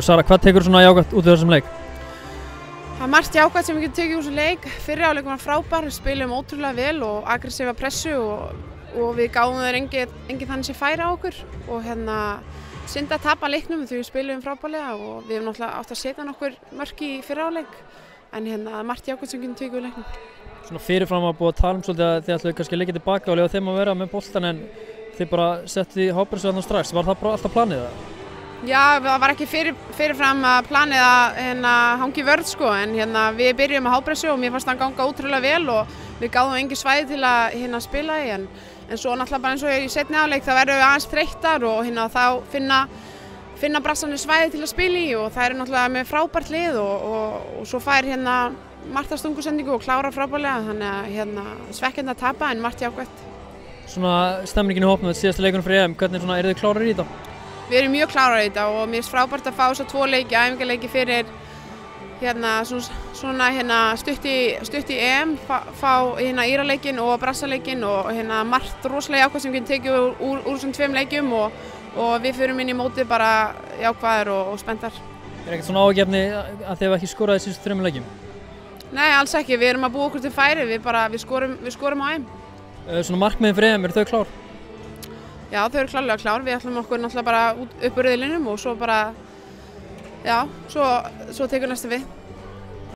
Sara, hvað tekur svona jákvæmt út af þessum leik? Það er margt jákvæmt sem við getum tekið úr þessum leik. Fyrri hálfleikur var frábær, við spilum ótrúlega vel og aggressíva pressu og við gáðum þeir engin þannig sem færi á okkur og synd að tapa leiknum því við spilum frábærlega og við hefum náttúrulega átt að setja nokkur mörk í fyrri hálfleik en það er margt jákvæmt sem við getum tekið úr leiknum. Svona fyrirfram að búið að tala svolítið að þið ætluðu kannski að leggja tilbaka og leyfa þeim að vera með boltan en þið bara settu í hápressu þarna strax. Var það bara alltaf planið það? Já, það var ekki fyrirfram að planið að hangi vörð sko, en við byrjum að hápressu og mér fannst það ganga ótrúlega vel og við gáðum engin svæði til að spila í en svo náttúrulega bara eins og í seinni hálfleik þá verðum við aðeins þreyttar og þá finna brassanir svæði til að spila í og það er náttúrulega með frábært lið og svo fær Marta stungusendingu og klára frábærlega þannig að svekkjandi að tapa en margt jákvæmt. Svona stemningin í hópnum þetta síðasta leikunum fyrir EM, hvernig eru þið klárar í þetta? Við erum mjög klárar í þetta og mér finnst frábært að fá þessa 2 leiki, æfingaleiki fyrir stutt í EM, fá Íraleikinn og Brassaleikin og margt rosalega jákvæmt sem við tekið úr þessum 2 leikjum og við förum inn í mótið bara jákvæðar og spenntar. Er ekkert svona ágefni að þið hefur ekki skorað í síðustu 3 leikjum? Nei, alls ekki, við erum að búa okkur til færi, við skorum á EM. Svona markmiðin fyrir EM, eru þau klár? Já, þau eru klárlega klár, við ætlum okkur náttúrulega bara upp úr riðlinum og svo bara, já, svo tekur næsta við.